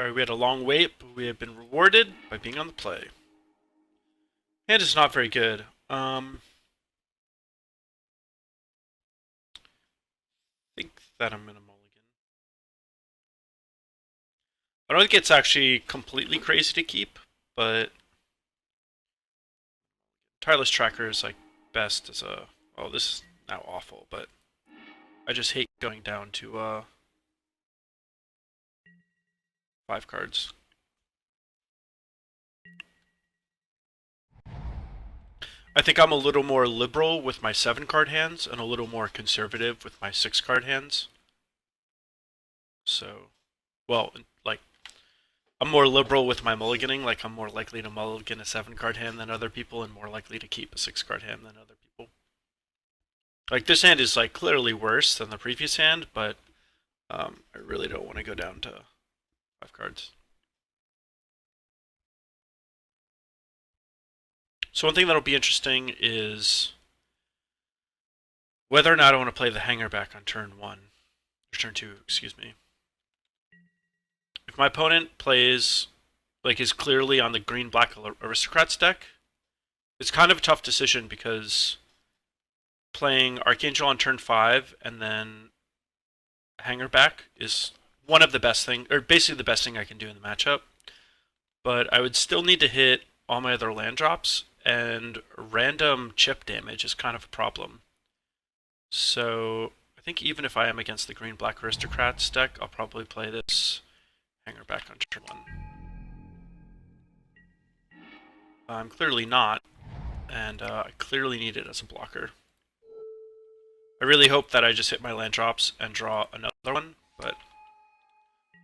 Sorry, we had a long wait, but we have been rewarded by being on the play. Hand is not very good. I think that I'm gonna mulligan. I don't think it's actually completely crazy to keep, but Tireless Tracker is like best as a. Oh, this is now awful, but I just hate going down to 5 cards. I think I'm a little more liberal with my 7-card hands and a little more conservative with my 6-card hands. So, well, like, I'm more liberal with my mulliganing. Like, I'm more likely to mulligan a 7-card hand than other people, and more likely to keep a 6-card hand than other people. Like, this hand is like clearly worse than the previous hand, but I really don't want to go down to 5 cards. So one thing that'll be interesting is whether or not I want to play the Hangarback on turn 1. Or turn 2, excuse me. If my opponent plays, like, is clearly on the green-black Aristocrats deck, it's kind of a tough decision because playing Archangel on turn 5 and then Hangarback is one of the best things, or basically the best thing I can do in the matchup. But I would still need to hit all my other land drops, and random chip damage is kind of a problem. So I think even if I am against the green-black Aristocrats deck, I'll probably play this Hangarback on turn 1. I'm clearly not, and I clearly need it as a blocker. I really hope that I just hit my land drops and draw another one, but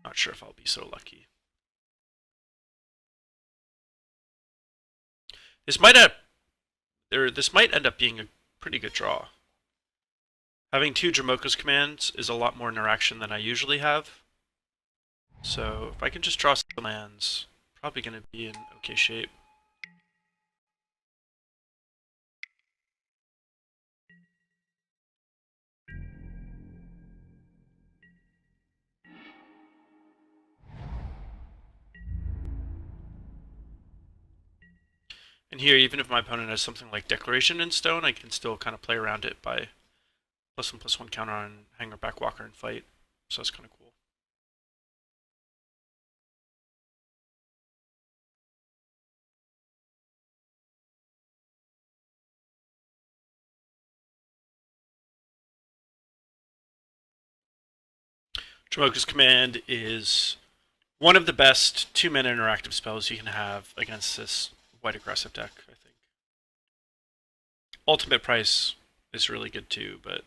not sure if I'll be so lucky. This might end up being a pretty good draw. Having 2 Dromoka's commands is a lot more interaction than I usually have. So if I can just draw some lands, probably going to be in okay shape. And here, even if my opponent has something like Declaration in Stone, I can still kind of play around it by +1/+1 counter on Hangarback Walker and fight. So that's kind of cool. Dromoka's Command is one of the best 2-mana interactive spells you can have against this white aggressive deck, I think. Ultimate Price is really good too, but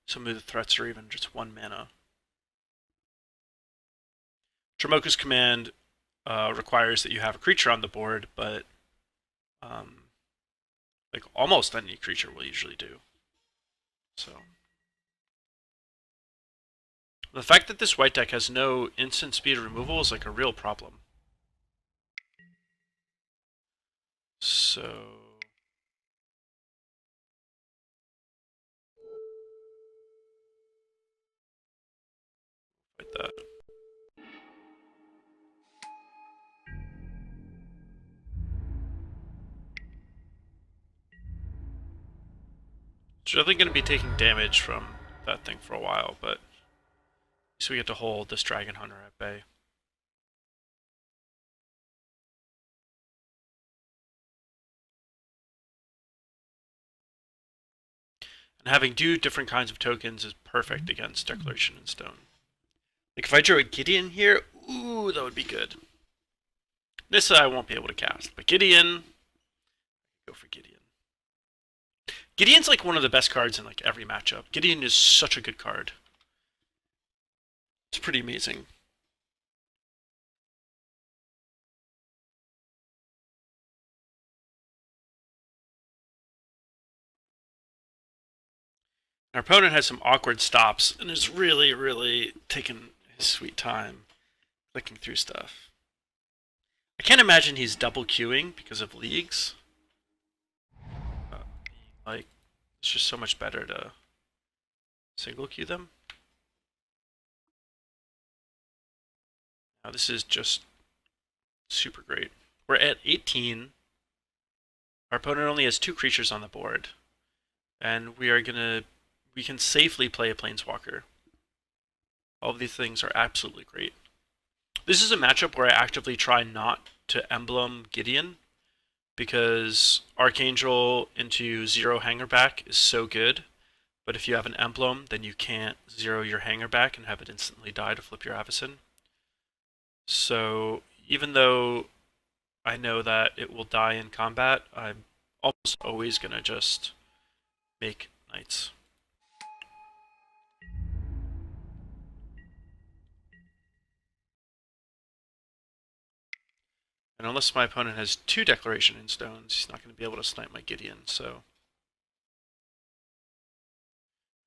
some of the threats are even just 1 mana. Dromoka's Command requires that you have a creature on the board, but like almost any creature will usually do. So the fact that this white deck has no instant speed removal is like a real problem. So like that. It's really going to be taking damage from that thing for a while, but so we get to hold this Dragon Hunter at bay. And having 2 different kinds of tokens is perfect against Declaration in Stone. Like if I drew a Gideon here, ooh, that would be good. Nissa I won't be able to cast, but Gideon, go for Gideon. Gideon's like one of the best cards in like every matchup. Gideon is such a good card. It's pretty amazing. Our opponent has some awkward stops and is really, really taking his sweet time clicking through stuff. I can't imagine he's double queuing because of leagues. Like, it's just so much better to single queue them. Now this is just super great. We're at 18. Our opponent only has 2 creatures on the board. And we can safely play a Planeswalker. All of these things are absolutely great. This is a matchup where I actively try not to emblem Gideon, because Archangel into 0 Hangarback is so good, but if you have an emblem, then you can't 0 your Hangarback and have it instantly die to flip your Avacyn. So even though I know that it will die in combat, I'm almost always going to just make knights. And unless my opponent has 2 Declaration in Stones, he's not going to be able to snipe my Gideon, so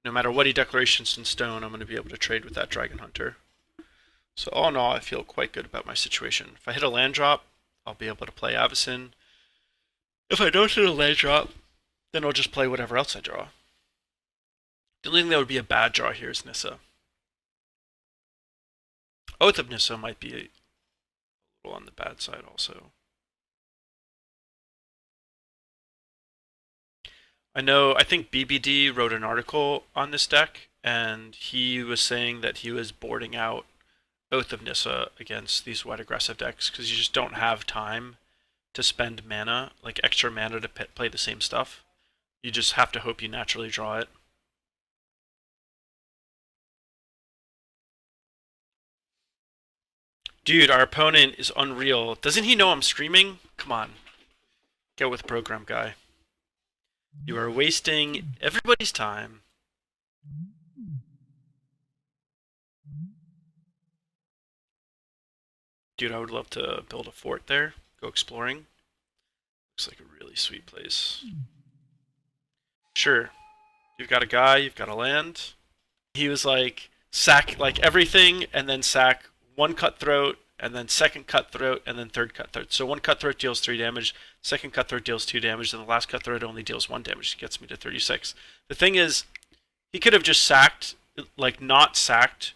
no matter what he Declarations in Stone, I'm going to be able to trade with that Dragon Hunter. So all in all, I feel quite good about my situation. If I hit a land drop, I'll be able to play Avacyn. If I don't hit a land drop, then I'll just play whatever else I draw. The only thing that would be a bad draw here is Nissa. Oath of Nissa might be a little on the bad side also. I think BBD wrote an article on this deck, and he was saying that he was boarding out Oath of Nissa against these wide aggressive decks because you just don't have time to spend mana, like extra mana to play the same stuff. You just have to hope you naturally draw it. Dude, our opponent is unreal. Doesn't he know I'm streaming? Come on. Get with program, guy. You are wasting everybody's time. Dude, I would love to build a fort there. Go exploring. Looks like a really sweet place. Sure. You've got a guy, you've got a land. He was like, sack like everything, and then sack 1 Cutthroat, and then 2nd Cutthroat, and then 3rd Cutthroat. So 1 Cutthroat deals 3 damage, 2nd Cutthroat deals 2 damage, and the last Cutthroat only deals 1 damage. It gets me to 36. The thing is, he could have just sacked, like not sacked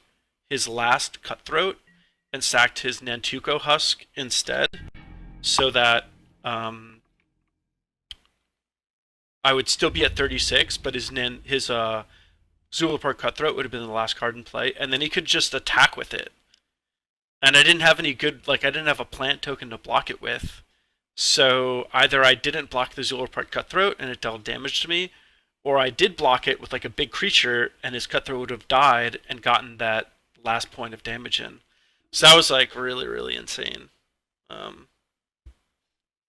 his last Cutthroat, and sacked his Nantuko Husk instead, so that I would still be at 36, but his Zulaport Cutthroat would have been the last card in play, and then he could just attack with it. And I didn't have any good, I didn't have a plant token to block it with. So either I didn't block the Zulaport Cutthroat and it dealt damage to me, or I did block it with a big creature and his Cutthroat would have died and gotten that last point of damage in. So that was really, really insane.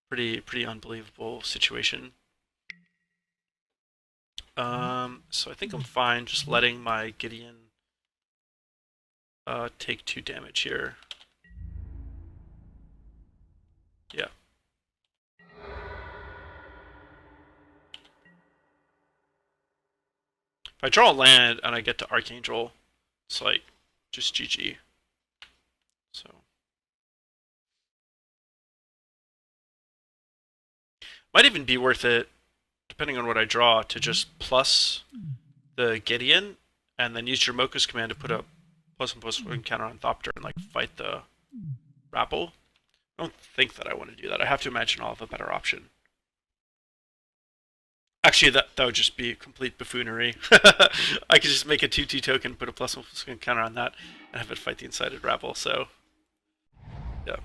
Pretty unbelievable situation. So I think I'm fine just letting my Gideon take 2 damage here. Yeah. If I draw a land and I get to Archangel, it's just GG. So might even be worth it, depending on what I draw, to just plus the Gideon and then use Dromoka's command to put a +1/+1 counter on Thopter and fight the Rapple. I don't think that I want to do that. I have to imagine I'll have a better option. Actually, that would just be complete buffoonery. I could just make a 2/2 token, put a +1/+1 counter on that, and have it fight the Incited Rabble, so yeah.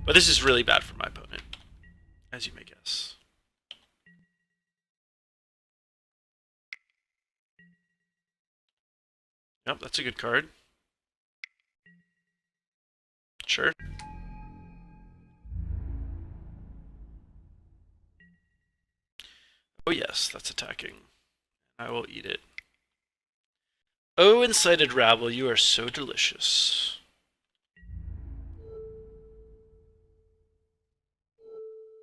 But this is really bad for my opponent, as you may guess. Yep, that's a good card. Sure. Oh yes, that's attacking. I will eat it. Oh, Incited Rabble, you are so delicious.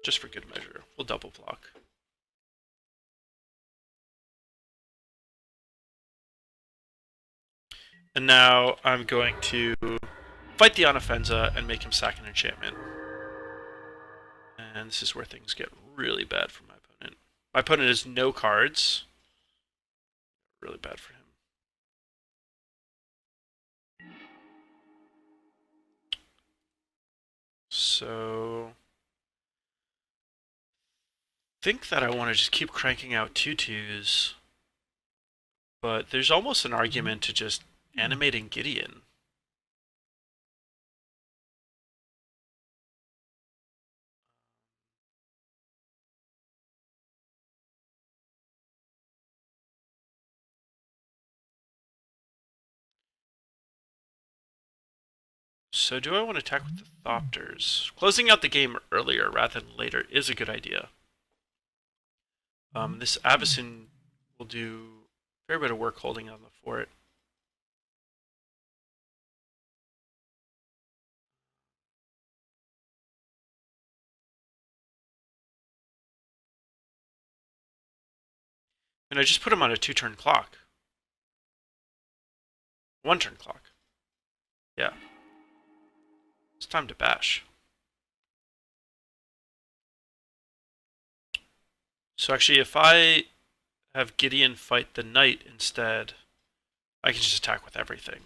Just for good measure, we'll double block. And now I'm going to fight the Onofenza and make him sack an enchantment. And this is where things get really bad for my opponent. My opponent has no cards. Really bad for him. So think that I want to just keep cranking out 2/2s, but there's almost an argument to just animating Gideon. So do I want to attack with the Thopters? Closing out the game earlier rather than later is a good idea. This Avacyn will do a fair bit of work holding on the fort. And I just put him on a 2-turn clock. 1-turn clock. Yeah. It's time to bash. So actually, if I have Gideon fight the knight instead, I can just attack with everything.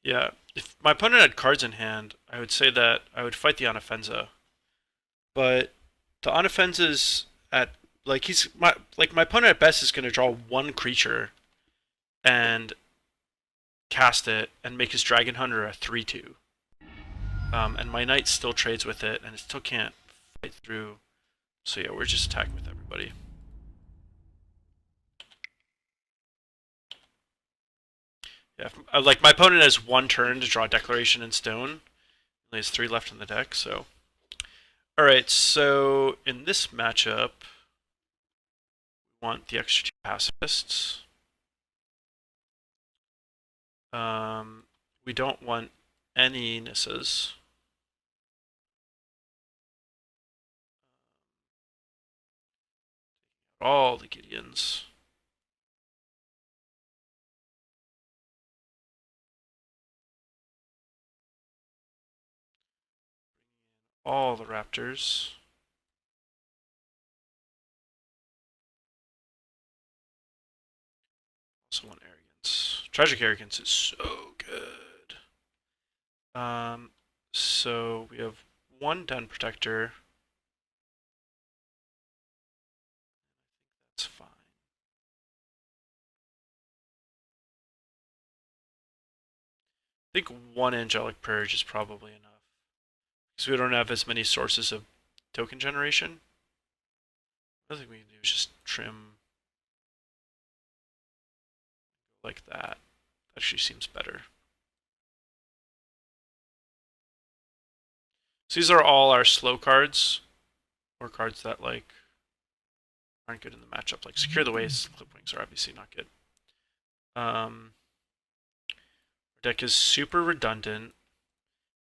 Yeah, if my opponent had cards in hand, I would say that I would fight the Unoffensa. But the Unoffensa's at my opponent at best is going to draw one creature and cast it and make his Dragon Hunter a 3/2. And my knight still trades with it, and it still can't fight through. So yeah, we're just attacking with everybody. Yeah, like my opponent has 1 turn to draw Declaration in Stone. Only has 3 left in the deck, so. Alright, so in this matchup, we want the extra 2 pacifists. We don't want any Nissas. All the Gideons. All the Raptors. Also want Arrogance. Tragic Arrogance is so good. So we have 1 Den Protector. That's fine. I think 1 Angelic Purge is probably enough. Because we don't have as many sources of token generation. Another thing we can do is just trim like that. That actually seems better. So these are all our slow cards, or cards that like aren't good in the matchup. Like Secure the Waste, Clip Wings are obviously not good. Our deck is super redundant,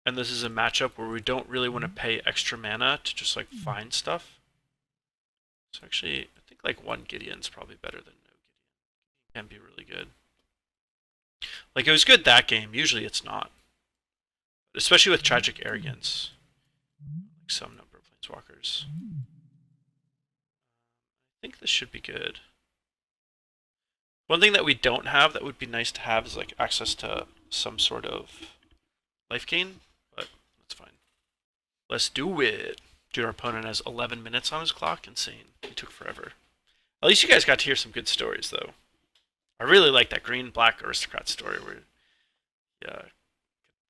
and this is a matchup where we don't really want to pay extra mana to just like find stuff. So actually, I think like 1 Gideon's probably better than no Gideon. Can be really good. Like it was good that game. Usually it's not, especially with Tragic Arrogance. Like some number of planeswalkers. I think this should be good. One thing that we don't have that would be nice to have is like access to some sort of life gain, but that's fine. Let's do it. Dude, our opponent has 11 minutes on his clock. Insane. It took forever. At least you guys got to hear some good stories, though. I really like that green-black aristocrat story where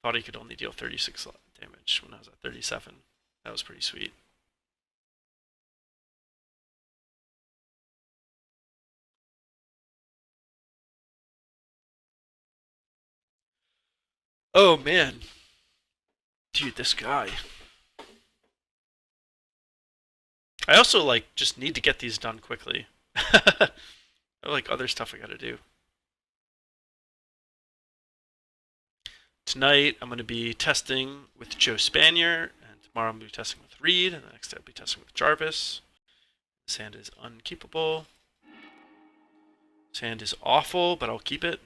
thought he could only deal 36 damage when I was at 37. That was pretty sweet. Oh, man. Dude, this guy. I also, like, just need to get these done quickly. I have, like, other stuff I gotta do. Tonight, I'm going to be testing with Joe Spanier, and tomorrow I'm going to be testing with Reed, and the next day I'll be testing with Jarvis. This hand is unkeepable. This hand is awful, but I'll keep it.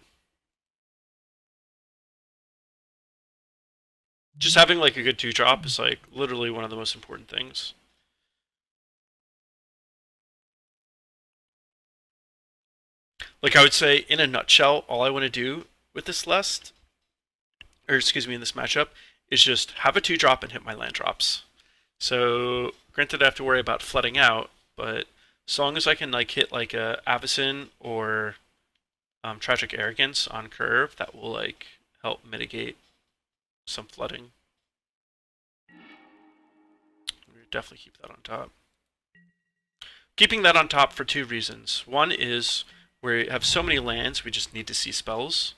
Just having like a good 2-drop is like literally one of the most important things. Like I would say, in a nutshell, all I want to do with this list, or excuse me, in this matchup, is just have a 2-drop and hit my land drops. So granted, I have to worry about flooding out, but as long as I can like hit like a Avacyn or Tragic Arrogance on curve, that will like help mitigate some flooding. We'll definitely keep that on top. Keeping that on top for 2 reasons. One is we have so many lands, we just need to see spells.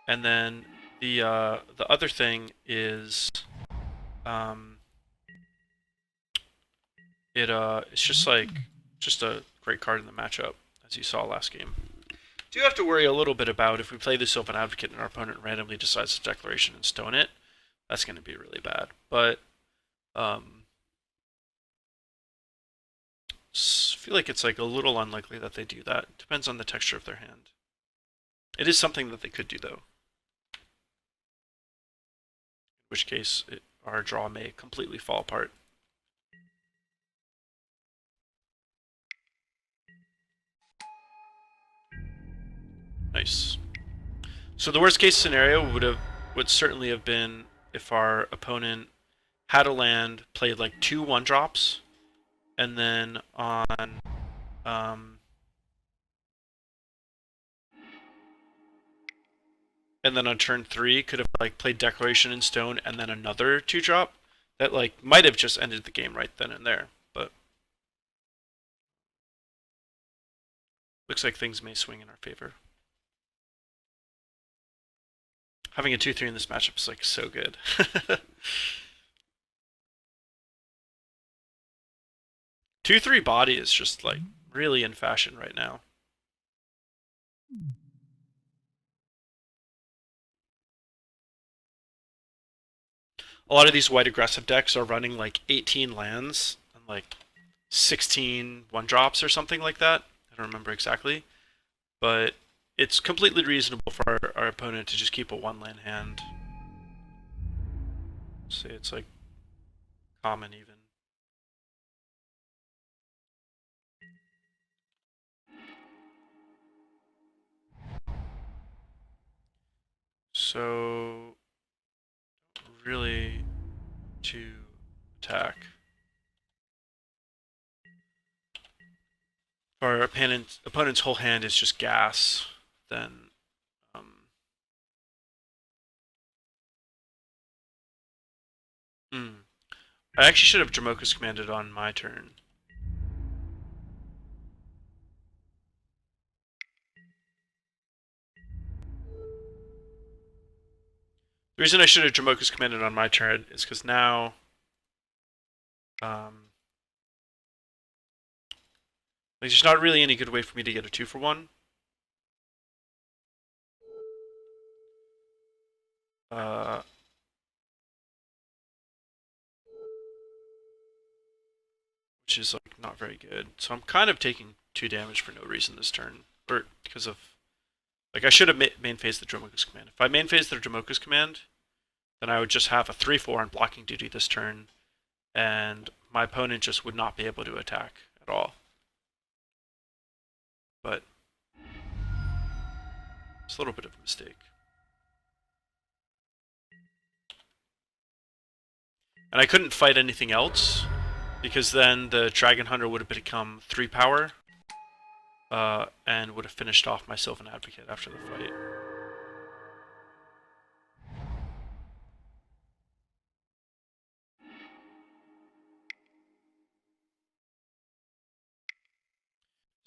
And then the other thing is it's just like just a great card in the matchup, as you saw last game. Do have to worry a little bit about if we play the Sylvan Advocate and our opponent randomly decides to Declaration and Stone it. That's going to be really bad. But I feel like it's like a little unlikely that they do that. Depends on the texture of their hand. It is something that they could do, though. In which case, our draw may completely fall apart. Nice. So the worst case scenario would certainly have been if our opponent had a land, played like 2 1-drops, and then on turn 3 could have like played Declaration in Stone and then another 2-drop. That like might have just ended the game right then and there, but looks like things may swing in our favor. Having a 2-3 in this matchup is like so good. 2-3 body is just like really in fashion right now. A lot of these white aggressive decks are running like 18 lands and like 16 1-drops or something like that. I don't remember exactly. But it's completely reasonable for our opponent to just keep a 1-land hand. Say it's like common even. So really to attack. If our opponent's whole hand is just gas, then I actually should have Dromoka's commanded on my turn. The reason I should have Dromoka's commanded on my turn is because now like, there's not really any good way for me to get a 2-for-1. Which is like not very good. So I'm kind of taking 2 damage for no reason this turn, or because of like I should have main phased the Dromoka's command. If I main phased the Dromoka's command, then I would just have a 3/4 on blocking duty this turn, and my opponent just would not be able to attack at all. But it's a little bit of a mistake. And I couldn't fight anything else, because then the Dragon Hunter would have become 3 power, and would have finished off my Sylvan Advocate after the fight.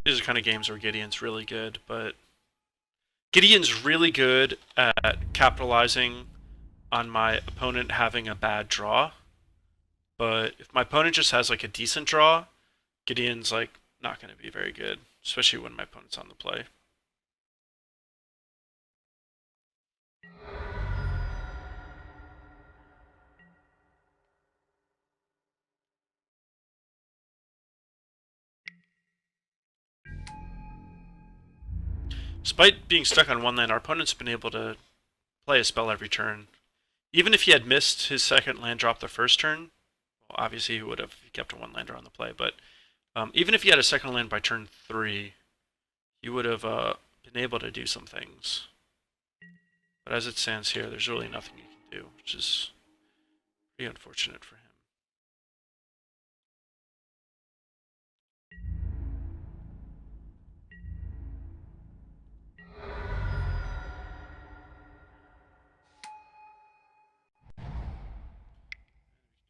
These are kind of games where Gideon's really good, but Gideon's really good at capitalizing on my opponent having a bad draw. But if my opponent just has like a decent draw, Gideon's like not going to be very good, especially when my opponent's on the play. Despite being stuck on 1 land, our opponent's been able to play a spell every turn. Even if he had missed his second land drop the first turn, well, obviously he would have kept a 1-lander on the play, but even if he had a second land by turn 3, he would have been able to do some things. But as it stands here, there's really nothing he can do, which is pretty unfortunate for him.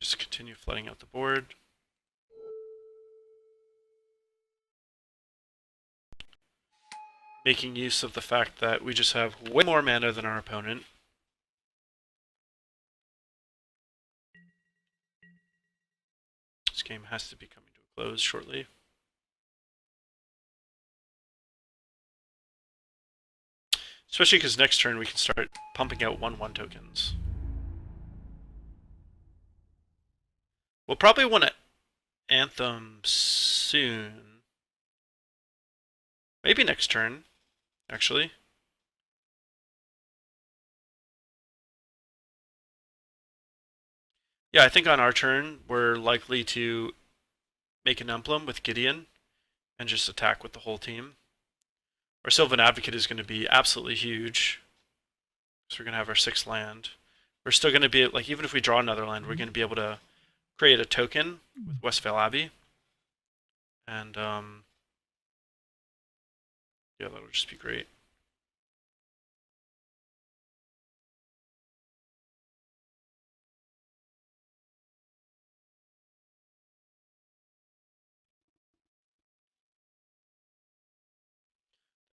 Just continue flooding out the board. Making use of the fact that we just have way more mana than our opponent. This game has to be coming to a close shortly. Especially because next turn we can start pumping out 1/1 tokens. We'll probably want to Anthem soon. Maybe next turn, actually. Yeah, I think on our turn, we're likely to make an emblem with Gideon and just attack with the whole team. Our Sylvan Advocate is going to be absolutely huge. So we're going to have our 6th land. We're still going to be, like, even if we draw another land, we're going to be able to create a token with Westvale Abbey. And, yeah, that'll just be great.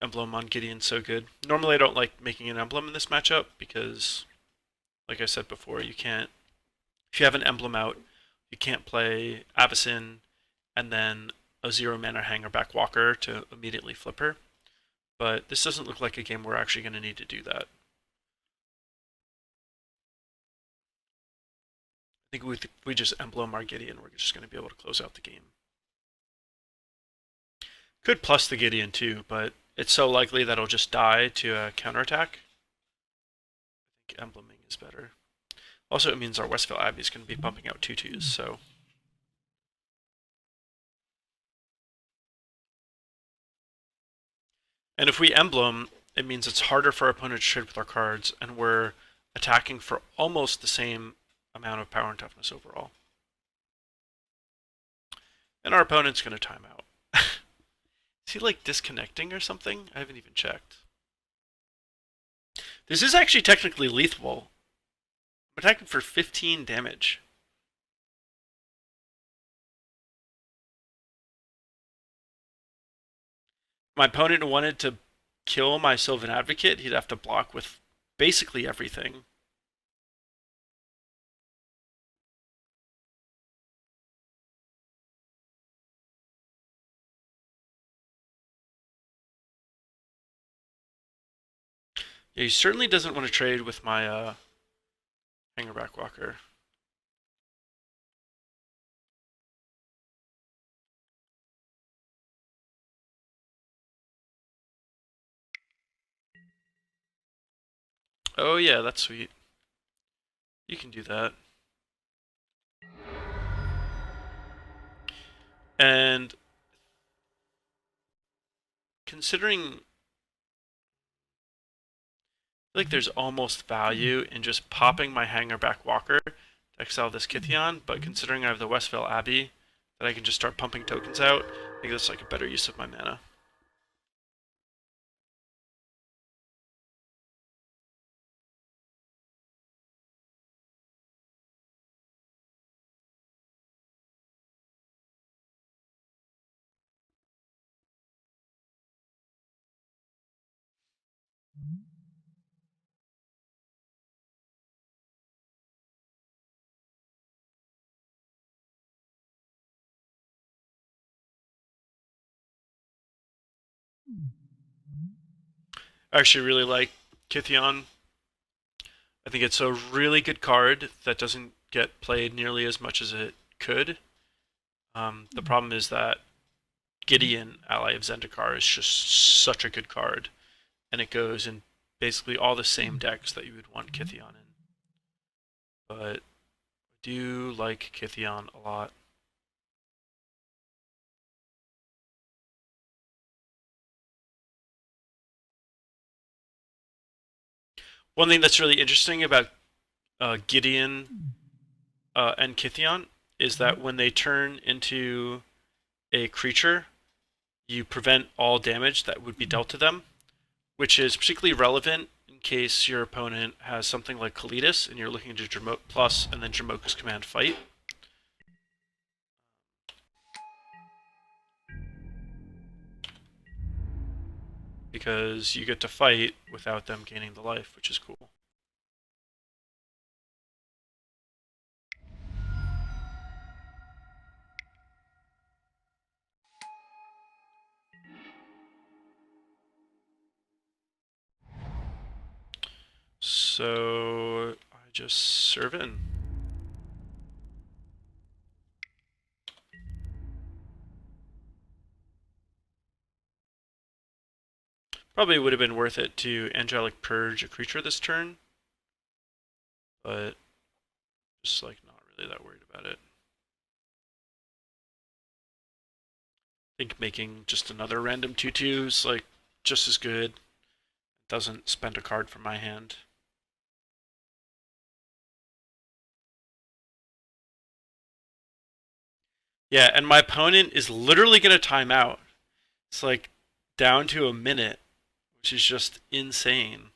Emblem on Gideon's so good. Normally I don't like making an emblem in this matchup because, like I said before, you can't, if you have an emblem out, you can't play Avacyn and then a 0-mana Hangarback Walker to immediately flip her. But this doesn't look like a game we're actually going to need to do that. I think if we just emblem our Gideon, we're just going to be able to close out the game. Could plus the Gideon too, but it's so likely that it'll just die to a counterattack. I think embleming is better. Also, it means our Westvale Abbey is going to be pumping out 2/2s, so. And if we emblem, it means it's harder for our opponent to trade with our cards, and we're attacking for almost the same amount of power and toughness overall. And our opponent's going to time out. Is he like disconnecting or something? I haven't even checked. This is actually technically lethal. I'm attacking for 15 damage. My opponent wanted to kill my Sylvan Advocate, he'd have to block with basically everything. Yeah, he certainly doesn't want to trade with my Hangarback Walker. Oh yeah, that's sweet. You can do that. And considering like there's almost value in just popping my Hangarback Walker to exile this Gideon, but considering I have the Westvale Abbey, that I can just start pumping tokens out, I think that's like a better use of my mana. I actually really like Gideon. I think it's a really good card that doesn't get played nearly as much as it could. The problem is that Gideon, ally of Zendikar, is just such a good card, and it goes in basically all the same decks that you would want Gideon in. but I do like Kithion a lot. One thing that's really interesting about Gideon and Kithion is that when they turn into a creature, you prevent all damage that would be dealt to them, which is particularly relevant in case your opponent has something like Kalidas and you're looking to Dromoka plus and then Dromoka's command fight. Because you get to fight without them gaining the life, which is cool. So I just serve in. Probably would have been worth it to Angelic Purge a creature this turn, but just like not really that worried about it. I think making just another random 2/2 is like just as good. It doesn't spend a card from my hand. Yeah, and my opponent is literally going to time out. It's like down to a minute, which is just insane.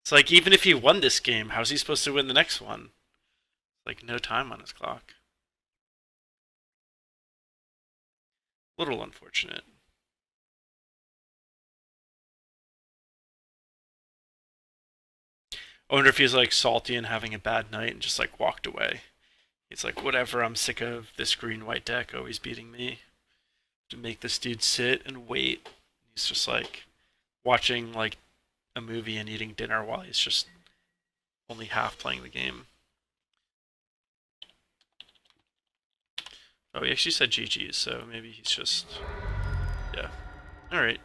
It's like even if he won this game, how's he supposed to win the next one? Like no time on his clock. Little unfortunate. I wonder if he's like salty and having a bad night and just like walked away. He's like, whatever, I'm sick of this green-white deck always beating me. To make this dude sit and wait. He's just like watching like a movie and eating dinner while he's just only half playing the game. Oh, he actually said GG's, so maybe he's just... Yeah. Alright.